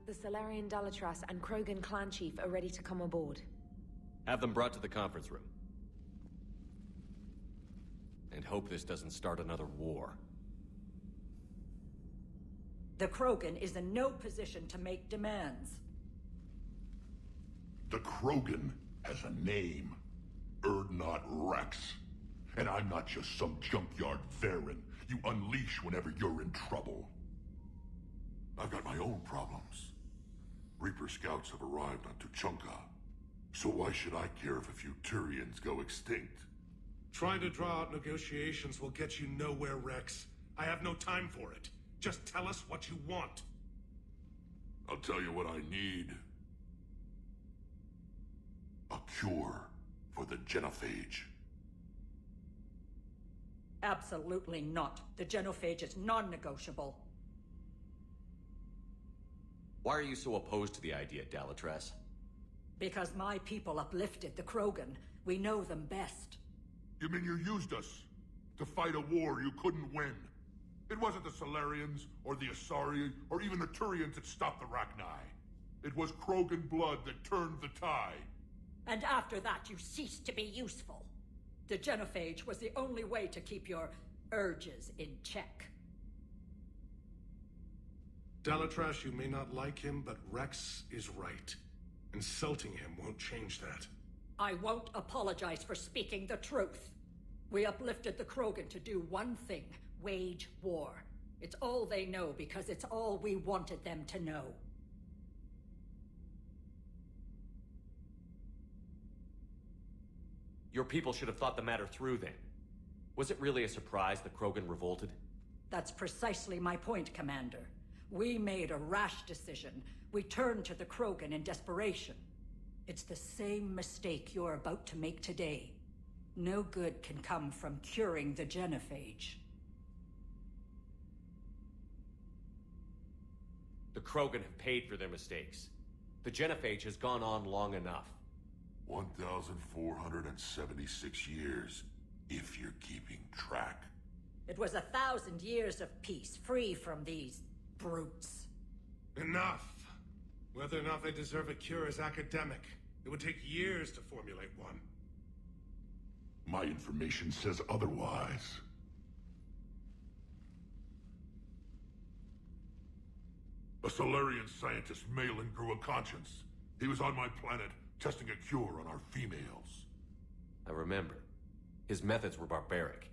The Salarian Dalatras and Krogan clan chief are ready to come aboard. Have them brought to the conference room. And hope this doesn't start another war. The Krogan is in no position to make demands. The Krogan has a name. Urdnot Rex. And I'm not just some junkyard Varen you unleash whenever you're in trouble. I've got my own problems. Reaper scouts have arrived on Tuchanka. So why should I care if a few Turians go extinct? Trying to draw out negotiations will get you nowhere, Rex. I have no time for it. Just tell us what you want. I'll tell you what I need. A cure for the genophage. Absolutely not. The genophage is non-negotiable. Why are you so opposed to the idea, Dalatras? Because my people uplifted the Krogan. We know them best. You mean you used us to fight a war you couldn't win? It wasn't the Salarians, or the Asari, or even the Turians that stopped the Rachni. It was Krogan blood that turned the tide. And after that, you ceased to be useful. The genophage was the only way to keep your urges in check. Dalatras, you may not like him, but Rex is right. Insulting him won't change that. I won't apologize for speaking the truth. We uplifted the Krogan to do one thing, wage war. It's all they know because it's all we wanted them to know. Your people should have thought the matter through then. Was it really a surprise the Krogan revolted? That's precisely my point, Commander. We made a rash decision. We turned to the Krogan in desperation. It's the same mistake you're about to make today. No good can come from curing the genophage. The Krogan have paid for their mistakes. The genophage has gone on long enough. 1,476 years, if you're keeping track. It was 1,000 years of peace, free from these brutes. Enough! Whether or not they deserve a cure is academic. It would take years to formulate one. My information says otherwise. A Solarian scientist, Malin, grew a conscience. He was on my planet, testing a cure on our females. I remember. His methods were barbaric.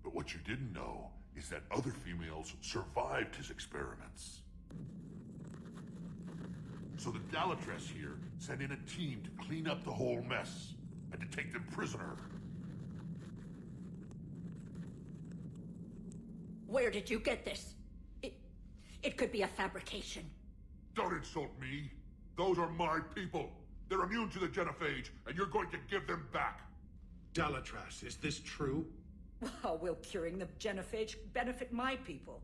But what you didn't know is that other females survived his experiments. So the Dalatras here sent in a team to clean up the whole mess, and to take them prisoner. Where did you get this? It could be a fabrication. Don't insult me. Those are my people. They're immune to the genophage, and you're going to give them back. Dalatras, is this true? How will curing the genophage benefit my people?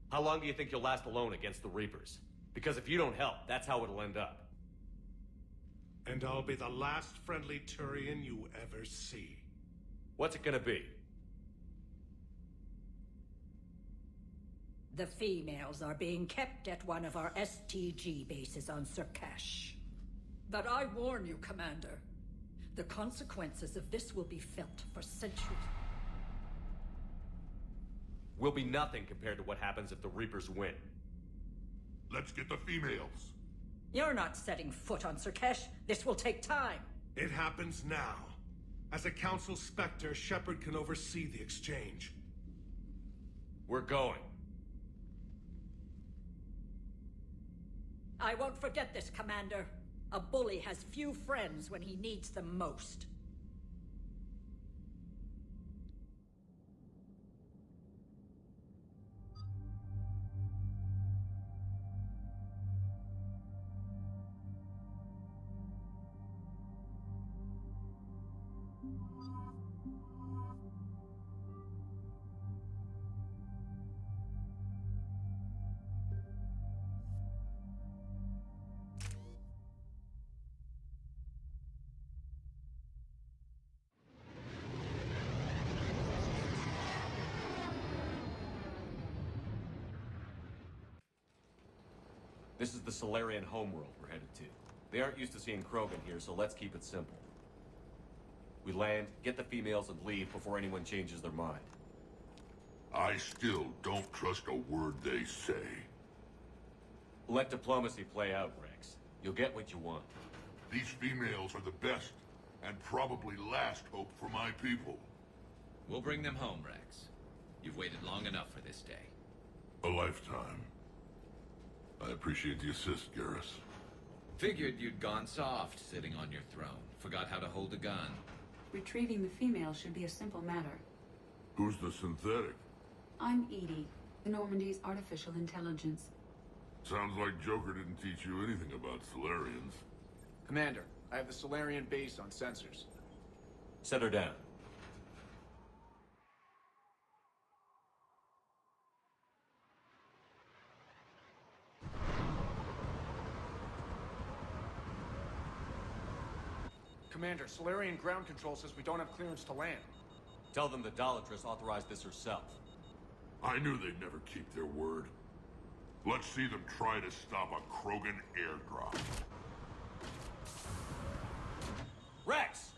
How long do you think you'll last alone against the Reapers? Because if you don't help, that's how it'll end up. And I'll be the last friendly Turian you ever see. What's it gonna be? The females are being kept at one of our STG bases on Sur'Kesh. But I warn you, Commander, the consequences of this will be felt for centuries. Will be nothing compared to what happens if the Reapers win. Let's get the females. You're not setting foot on Sur'Kesh. This will take time. It happens now. As a Council Spectre, Shepard can oversee the exchange. We're going. I won't forget this, Commander. A bully has few friends when he needs them most. This is the Solarian homeworld we're headed to. They aren't used to seeing Krogan here, so let's keep it simple. We land, get the females, and leave before anyone changes their mind. I still don't trust a word they say. Let diplomacy play out, Rex. You'll get what you want. These females are the best, and probably last hope for my people. We'll bring them home, Rex. You've waited long enough for this day. A lifetime. I appreciate the assist, Garrus. Figured you'd gone soft sitting on your throne. Forgot how to hold a gun. Retrieving the female should be a simple matter. Who's the synthetic? I'm Edie, the Normandy's artificial intelligence. Sounds like Joker didn't teach you anything about Solarians. Commander, I have the Solarian base on sensors. Set her down. Commander, Solarian ground control says we don't have clearance to land. Tell them the Dolatress authorized this herself. I knew they'd never keep their word. Let's see them try to stop a Krogan airdrop. Rex!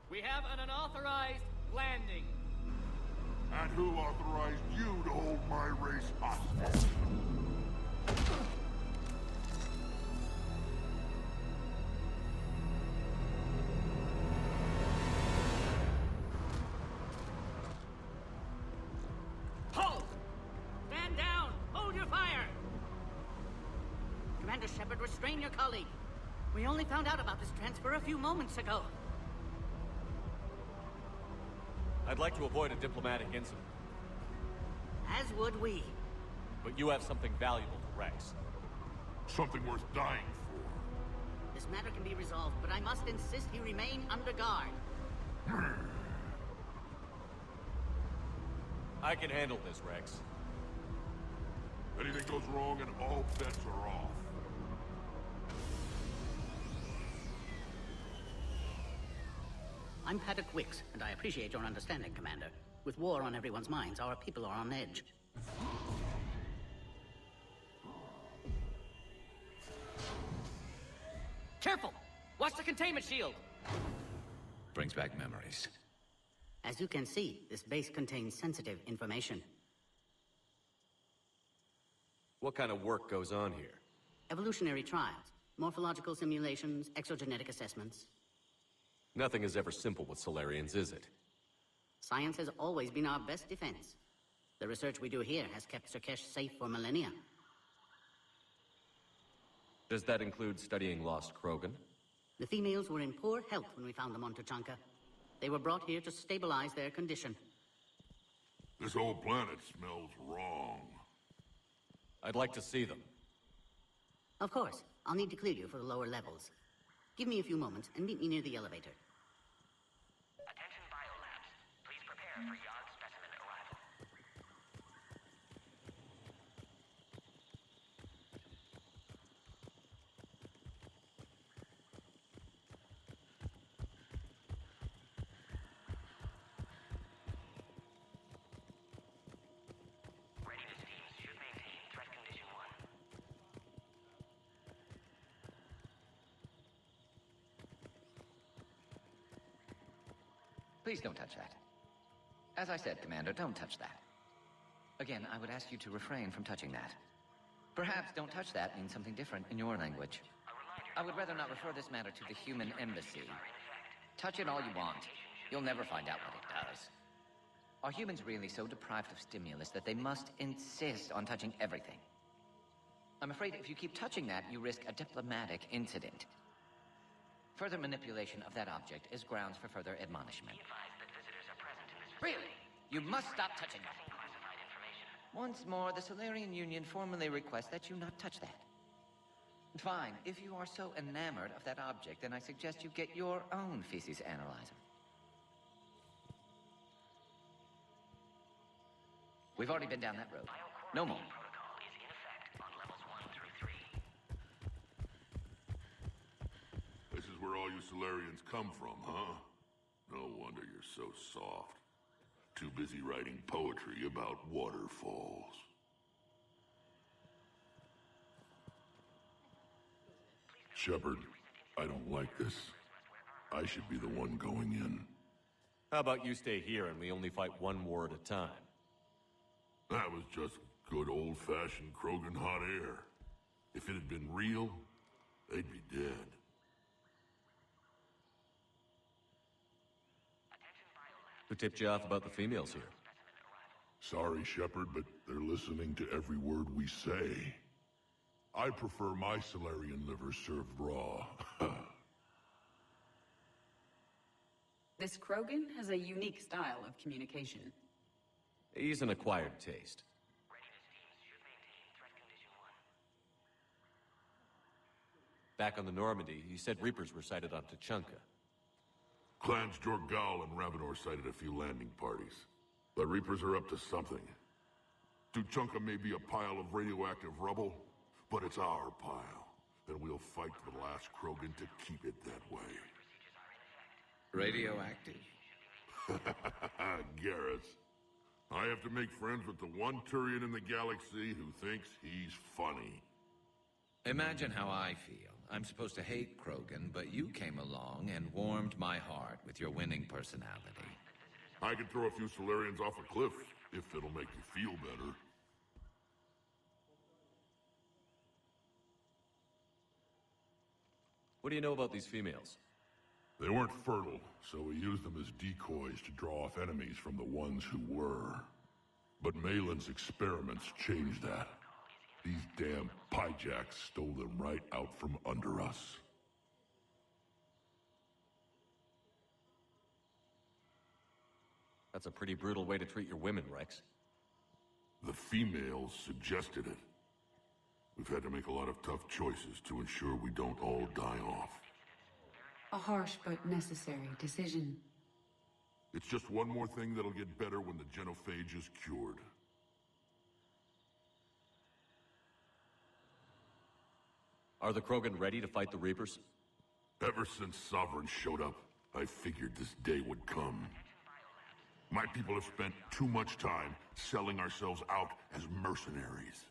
We have an unauthorized landing. And who authorized you to hold my race hostage? Hold! Stand down! Hold your fire! Commander Shepard, restrain your colleague. We only found out about this transfer a few moments ago. I'd like to avoid a diplomatic incident, As would we. but you have something valuable to Rex. Something worth dying for. This matter can be resolved, but I must insist he remain under guard. I can handle this, Rex. Anything goes wrong and all bets are off. I'm Paddock Wicks, and I appreciate your understanding, Commander. With war on everyone's minds, our people are on edge. Careful! Watch the containment shield! Brings back memories. As you can see, this base contains sensitive information. What kind of work goes on here? Evolutionary trials, morphological simulations, exogenetic assessments. Nothing is ever simple with Solarians, is it? Science has always been our best defense. The research we do here has kept Sur'Kesh safe for millennia. Does that include studying lost Krogan? The females were in poor health when we found them on Tuchanka. They were brought here to stabilize their condition. This whole planet smells wrong. I'd like to see them. Of course, I'll need to clear you for the lower levels. Give me a few moments and meet me near the elevator. Attention biolabs. Please prepare for yard specimen arrival. Readiness teams should maintain threat condition 1. Please don't touch that. As I said, Commander, don't touch that. Again, I would ask you to refrain from touching that. Perhaps don't touch that means something different in your language. I would rather not refer this matter to the human embassy. Touch it all you want. You'll never find out what it does. Are humans really so deprived of stimulus that they must insist on touching everything? I'm afraid if you keep touching that, you risk a diplomatic incident. Further manipulation of that object is grounds for further admonishment. Really? You must stop touching that. Once more, the Solarian Union formally requests that you not touch that. Fine. If you are so enamored of that object, then I suggest you get your own feces analyzer. We've already been down that road. No more. This is where all you Solarians come from, huh? No wonder you're so soft. Too busy writing poetry about waterfalls. Shepard, I don't like this. I should be the one going in. How about you stay here and we only fight one war at a time? That was just good old-fashioned Krogan hot air. If it had been real, they'd be dead. Who tipped you off about the females here? Sorry, Shepard, but they're listening to every word we say. I prefer my Solarian liver served raw. This Krogan has a unique style of communication. He's an acquired taste. Back on the Normandy, he said Reapers were sighted on Tuchanka. Clans Jorgal and Ravenor sighted a few landing parties. The Reapers are up to something. Tuchanka may be a pile of radioactive rubble, but it's our pile. And we'll fight to the last Krogan to keep it that way. Radioactive? Garrus. I have to make friends with the one Turian in the galaxy who thinks he's funny. Imagine how I feel. I'm supposed to hate Krogan, but you came along and warmed my heart with your winning personality. I could throw a few Solarians off a cliff, if it'll make you feel better. What do you know about these females? They weren't fertile, so we used them as decoys to draw off enemies from the ones who were. But Malin's experiments changed that. These damn Pyjaks stole them right out from under us. That's a pretty brutal way to treat your women, Rex. The females suggested it. We've had to make a lot of tough choices to ensure we don't all die off. A harsh but necessary decision. It's just one more thing that'll get better when the genophage is cured. Are the Krogan ready to fight the Reapers? Ever since Sovereign showed up, I figured this day would come. My people have spent too much time selling ourselves out as mercenaries.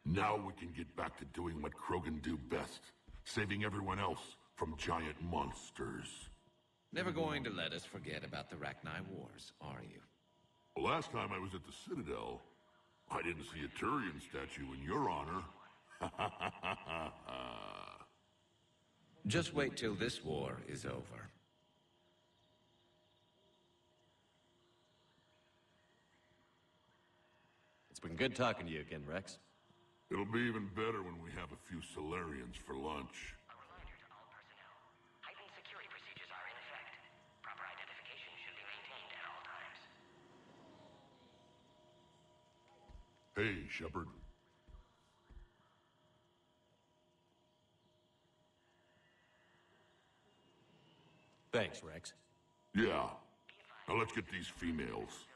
Now we can get back to doing what Krogan do best, saving everyone else from giant monsters. Never going to let us forget about the Rachni Wars, are you? Last time I was at the Citadel, I didn't see a Turian statue in your honor. Just wait till this war is over. It's been good talking to you again, Rex. It'll be even better when we have a few Solarians for lunch. A reminder to all personnel. Heightened security procedures are in effect. Proper identification should be maintained at all times. Hey, Shepard. Thanks, Rex. Yeah. Now let's get these females.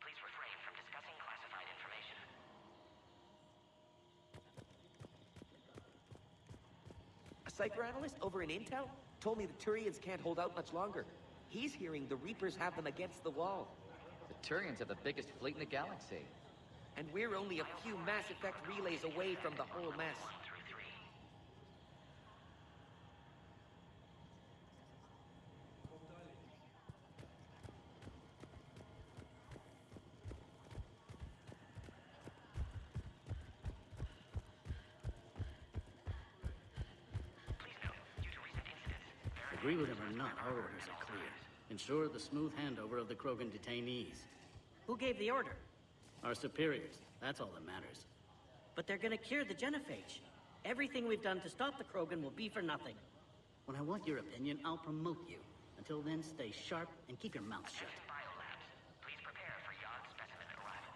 Please refrain from discussing classified information. A cipher analyst over in Intel told me the Turians can't hold out much longer. He's hearing the Reapers have them against the wall. The Turians have the biggest fleet in the galaxy. And we're only a few Mass Effect relays away from the whole mess. Agree with him or not, our orders are clear. Ensure the smooth handover of the Krogan detainees. Who gave the order? Our superiors. That's all that matters. But they're gonna cure the genophage. Everything we've done to stop the Krogan will be for nothing. When I want your opinion, I'll promote you. Until then, stay sharp and keep your mouth shut. Biolabs. Please prepare for Yard specimen arrival.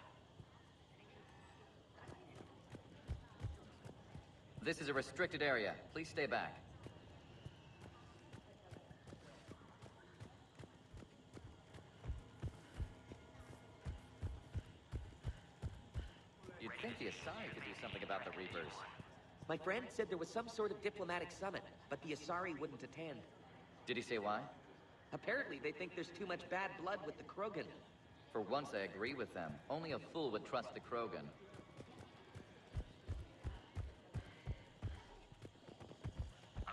This is a restricted area. Please stay back. You'd think the Asari could do something about the Reapers. My friend said there was some sort of diplomatic summit, but the Asari wouldn't attend. Did he say why? Apparently they think there's too much bad blood with the Krogan. For once, I agree with them. Only a fool would trust the Krogan. A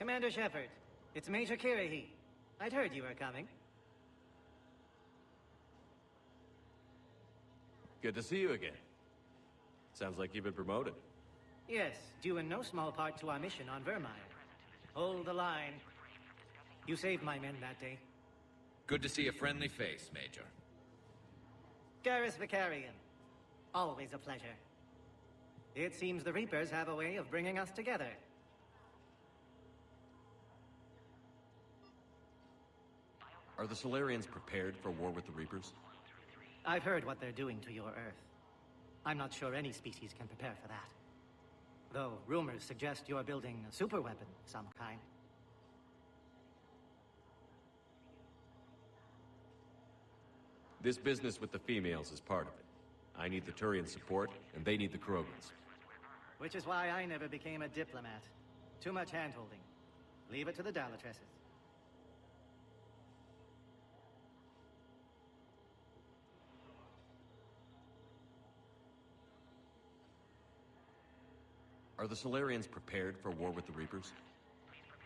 Commander Shepard, it's Major Kirahi. I'd heard you were coming. Good to see you again. Sounds like you've been promoted. Yes, due in no small part to our mission on Vermire. Hold the line. You saved my men that day. Good to see a friendly face, Major. Garrus Vicarian. Always a pleasure. It seems the Reapers have a way of bringing us together. Are the Solarians prepared for war with the Reapers? I've heard what they're doing to your Earth. I'm not sure any species can prepare for that. Though rumors suggest you're building a superweapon of some kind. This business with the females is part of it. I need the Turian support, and they need the Krogans. Which is why I never became a diplomat. Too much hand-holding. Leave it to the Dalatresses. Are the Solarians prepared for war with the Reapers?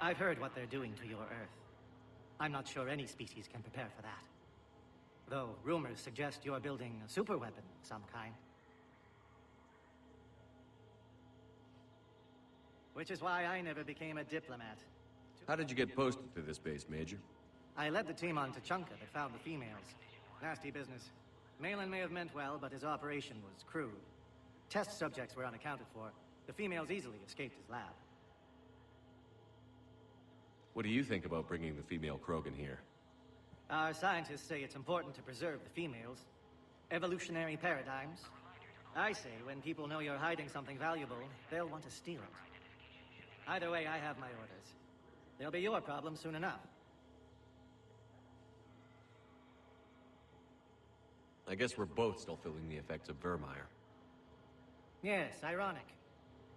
I've heard what they're doing to your Earth. I'm not sure any species can prepare for that. Though rumors suggest you're building a superweapon of some kind. Which is why I never became a diplomat. How did you get posted to this base, Major? I led the team on Tuchanka that found the females. Nasty business. Malin may have meant well, but his operation was crude. Test subjects were unaccounted for. The females easily escaped his lab. What do you think about bringing the female Krogan here? Our scientists say it's important to preserve the females. Evolutionary paradigms. I say when people know you're hiding something valuable, they'll want to steal it. Either way, I have my orders. They'll be your problem soon enough. I guess we're both still feeling the effects of Vermire. Yes, ironic.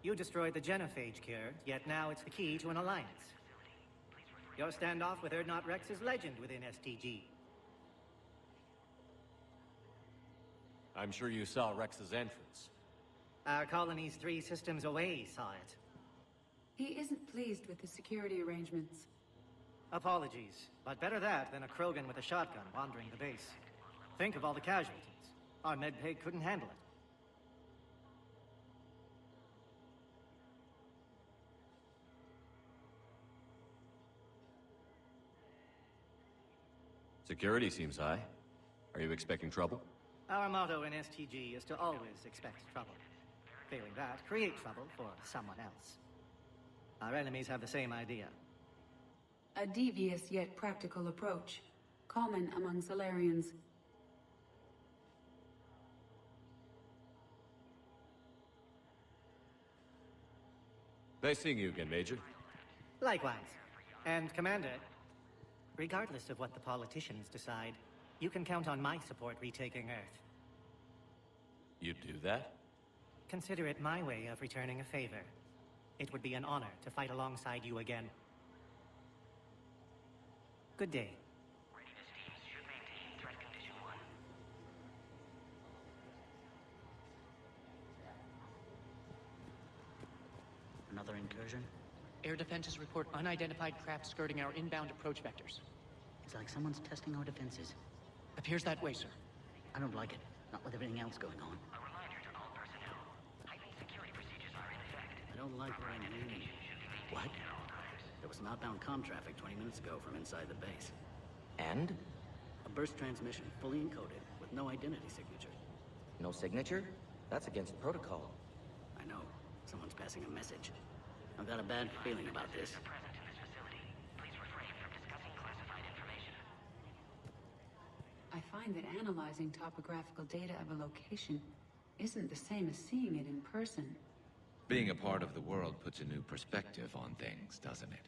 You destroyed the genophage cure, yet now it's the key to an alliance. Your standoff with Urdnot Rex is legend within STG. I'm sure you saw Rex's entrance. Our colony's 3 systems away saw it. He isn't pleased with the security arrangements. Apologies, but better that than a Krogan with a shotgun wandering the base. Think of all the casualties. Our medbay couldn't handle it. Security seems high. Are you expecting trouble? Our motto in STG is to always expect trouble. Failing that, create trouble for someone else. Our enemies have the same idea. A devious yet practical approach, common among Solarians. Nice seeing you again, Major. Likewise. And Commander, regardless of what the politicians decide, you can count on my support retaking Earth. You'd do that? Consider it my way of returning a favor. It would be an honor to fight alongside you again. Good day. Readiness teams should maintain threat condition 1. Another incursion? Air defenses report unidentified craft skirting our inbound approach vectors. It's like someone's testing our defenses. Appears that way, sir. I don't like it. Not with everything else going on. A reminder to all personnel. Heightened security procedures are in effect. I don't like what I'm reading. What? There was an outbound comm traffic 20 minutes ago from inside the base. And? A burst transmission, fully encoded, with no identity signature. No signature? That's against protocol. I know. Someone's passing a message. I've got a bad feeling about this. Present in this facility. Please refrain from discussing classified information. I find that analyzing topographical data of a location isn't the same as seeing it in person. Being a part of the world puts a new perspective on things, doesn't it?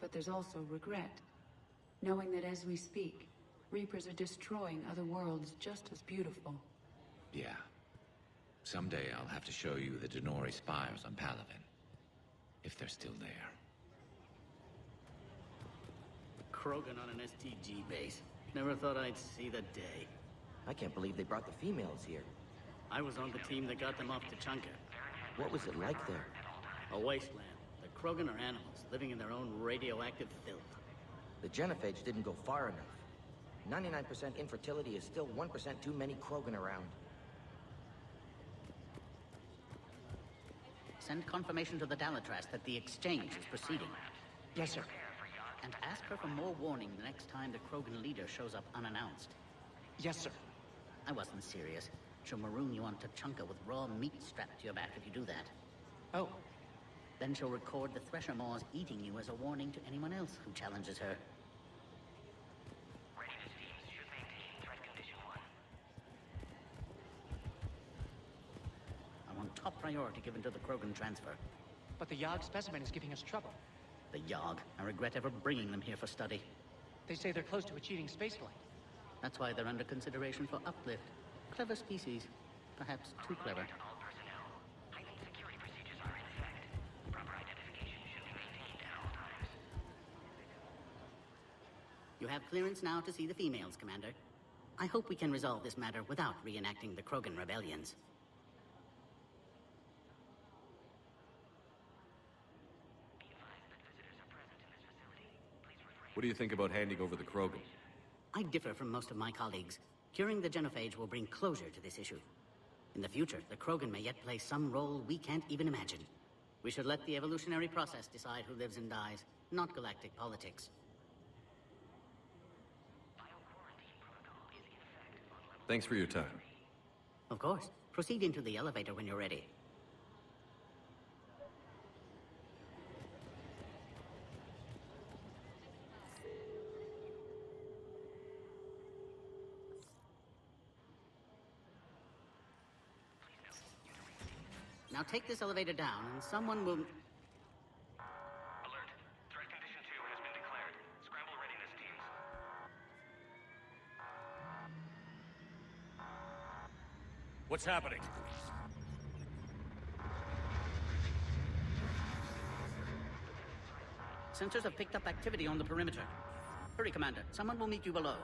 But there's also regret. Knowing that as we speak, Reapers are destroying other worlds just as beautiful. Yeah. Someday I'll have to show you the Denori spires on Palaven. If they're still there. Krogan on an STG base. Never thought I'd see the day. I can't believe they brought the females here. I was on the team that got them off Tuchanka. What was it like there? A wasteland. The Krogan are animals, living in their own radioactive filth. The genophage didn't go far enough. 99% infertility is still 1% too many Krogan around. Send confirmation to the Dalatras that the exchange is proceeding. Yes, sir. And ask her for more warning the next time the Krogan leader shows up unannounced. Yes, sir. I wasn't serious. She'll maroon you on Tachanka with raw meat strapped to your back if you do that. Oh. Then she'll record the Thresher Maws eating you as a warning to anyone else who challenges her. Readiness teams should maintain threat condition 1. I want top priority given to the Krogan transfer. But the Yogg specimen is giving us trouble. The Yogg. I regret ever bringing them here for study. They say they're close to achieving spaceflight. That's why they're under consideration for uplift. Clever species. Perhaps too clever. All personnel. Heightened security procedures are in effect. Proper identification should be maintained at all times. You have clearance now to see the females, Commander. I hope we can resolve this matter without reenacting the Krogan rebellions. What do you think about handing over the Krogan? I differ from most of my colleagues. Curing the genophage will bring closure to this issue. In the future, the Krogan may yet play some role we can't even imagine. We should let the evolutionary process decide who lives and dies, not galactic politics. Thanks for your time. Of course. Proceed into the elevator when you're ready. Now take this elevator down, and someone will... Alert. Threat condition 2 has been declared. Scramble readiness teams. What's happening? Sensors have picked up activity on the perimeter. Hurry, Commander. Someone will meet you below.